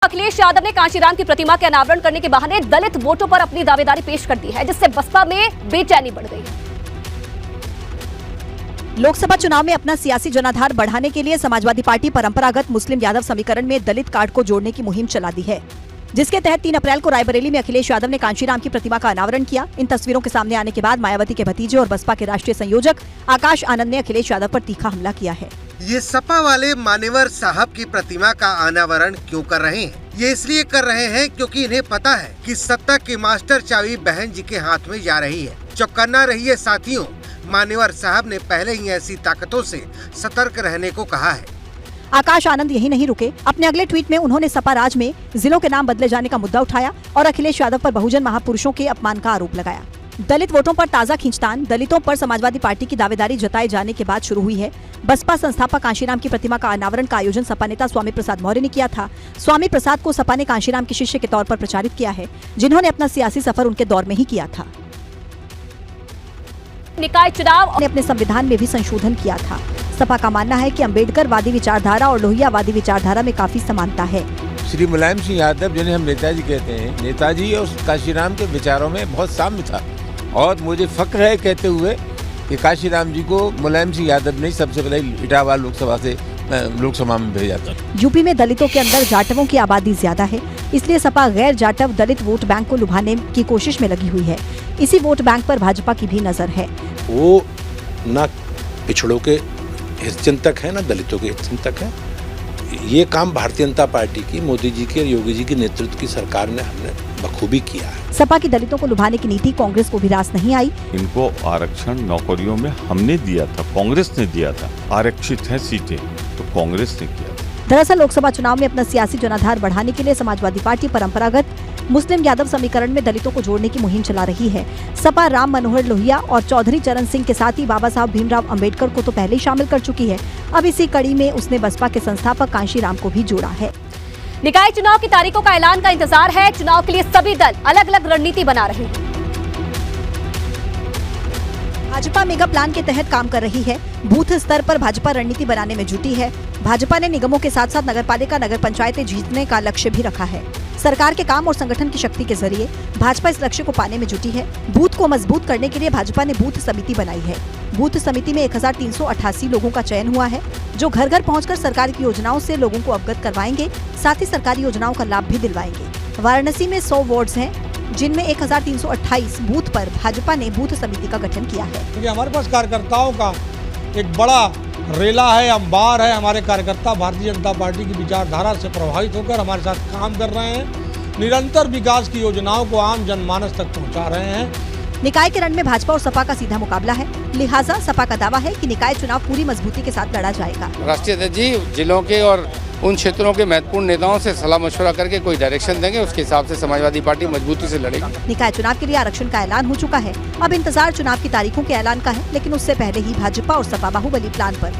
अखिलेश यादव ने कांशीराम की प्रतिमा के अनावरण करने के बहाने दलित वोटों पर अपनी दावेदारी पेश कर दी है, जिससे बसपा में बेचैनी बढ़ गई है। लोकसभा चुनाव में अपना सियासी जनाधार बढ़ाने के लिए समाजवादी पार्टी परंपरागत मुस्लिम यादव समीकरण में दलित कार्ड को जोड़ने की मुहिम चला दी है, जिसके तहत 3 अप्रैल को रायबरेली में अखिलेश यादव ने कांशीराम की प्रतिमा का अनावरण किया। इन तस्वीरों के सामने आने के बाद मायावती के भतीजे और बसपा के राष्ट्रीय संयोजक आकाश आनंद ने अखिलेश यादव पर तीखा हमला किया है। ये सपा वाले मान्यवर साहब की प्रतिमा का अनावरण क्यों कर रहे हैं? ये इसलिए कर रहे हैं क्योंकि इन्हें पता है कि सत्ता की मास्टर चाबी बहन जी के हाथ में जा रही है। चौकन्ना रहिए साथियों, मान्यवर साहब ने पहले ही ऐसी ताकतों से सतर्क रहने को कहा है। आकाश आनंद यही नहीं रुके, अपने अगले ट्वीट में उन्होंने सपा राज में जिलों के नाम बदले जाने का मुद्दा उठाया और अखिलेश यादव पर बहुजन महापुरुषों के अपमान का आरोप लगाया। दलित वोटों पर ताजा खींचतान, दलितों पर समाजवादी पार्टी की दावेदारी जताए जाने के बाद शुरू हुई है। बसपा संस्थापक कांशीराम की प्रतिमा का अनावरण का आयोजन सपा नेता स्वामी प्रसाद मौर्य ने किया था। स्वामी प्रसाद को सपा ने कांशीराम के शिष्य के तौर पर प्रचारित किया है, जिन्होंने अपना सियासी सफर उनके दौर में ही किया था। निकाय चुनाव ने अपने संविधान में भी संशोधन किया था। सपा का मानना है कि अम्बेडकरवादी विचारधारा और लोहियावादी विचारधारा में काफी समानता है। श्री मुलायम सिंह यादव, जिन्हें हम नेताजी कहते हैं, नेताजी और कांशीराम के विचारों में बहुत साम्य था और मुझे फक्र है कहते हुए कि कांशीराम जी को मुलायम सिंह यादव ने सबसे पहले इटावा लोकसभा में भेजा था। यूपी में दलितों के अंदर जाटवों की आबादी ज्यादा है, इसलिए सपा गैर जाटव दलित वोट बैंक को लुभाने की कोशिश में लगी हुई है। इसी वोट बैंक पर भाजपा की भी नजर है। वो न पिछड़ों के हितचिंतक है, न दलितों के हितचिंतक है। ये काम भारतीय जनता पार्टी की, मोदी जी की और योगी जी की नेतृत्व की सरकार ने हमने बखूबी किया है। सपा की दलितों को लुभाने की नीति कांग्रेस को भी रास नहीं आई। इनको आरक्षण नौकरियों में हमने दिया था, कांग्रेस ने दिया था। आरक्षित है सीटें तो कांग्रेस ने किया था। दरअसल लोकसभा चुनाव में अपना सियासी जनाधार बढ़ाने के लिए समाजवादी पार्टी परंपरागत मुस्लिम यादव समीकरण में दलितों को जोड़ने की मुहिम चला रही है। सपा राम मनोहर लोहिया और चौधरी चरण सिंह के साथ ही बाबा साहब भीमराव अंबेडकर को तो पहले ही शामिल कर चुकी है। अब इसी कड़ी में उसने बसपा के संस्थापक कांशीराम को भी जोड़ा है। निकाय चुनाव की तारीखों का ऐलान का इंतजार है। चुनाव के लिए सभी दल अलग अलग रणनीति बना रहे हैं। भाजपा मेगा प्लान के तहत काम कर रही है। बूथ स्तर पर भाजपा रणनीति बनाने में जुटी है। भाजपा ने निगमों के साथ साथ नगरपालिका, नगर पंचायतें जीतने का लक्ष्य भी रखा है। सरकार के काम और संगठन की शक्ति के जरिए भाजपा इस लक्ष्य को पाने में जुटी है। बूथ को मजबूत करने के लिए भाजपा ने बूथ समिति बनाई है। बूथ समिति में 1388 लोगों का चयन हुआ है, जो घर घर पहुंचकर सरकार की योजनाओं से लोगों को अवगत करवाएंगे, साथ ही सरकारी योजनाओं का लाभ भी दिलवाएंगे। वाराणसी में 100 वार्ड्स हैं, जिनमें 1328 बूथ पर भाजपा ने बूथ समिति का गठन किया है। क्योंकि हमारे पास कार्यकर्ताओं का एक बड़ा रेला है, अंबार है। हमारे कार्यकर्ता भारतीय जनता पार्टी की विचारधारा से प्रभावित होकर हमारे साथ काम कर रहे हैं। निरंतर विकास की योजनाओं को आम जनमानस तक पहुंचा रहे हैं। निकाय के रण में भाजपा और सपा का सीधा मुकाबला है, लिहाजा सपा का दावा है कि निकाय चुनाव पूरी मजबूती के साथ लड़ा जाएगा। राष्ट्रीय अध्यक्ष जी जिलों के और उन क्षेत्रों के महत्वपूर्ण नेताओं से सलाह मशवरा करके कोई डायरेक्शन देंगे, उसके हिसाब से समाजवादी पार्टी मजबूती से लड़ेगी। निकाय चुनाव के लिए आरक्षण का ऐलान हो चुका है। अब इंतजार चुनाव की तारीखों के ऐलान का है, लेकिन उससे पहले ही भाजपा और सपा बाहुबली प्लान पर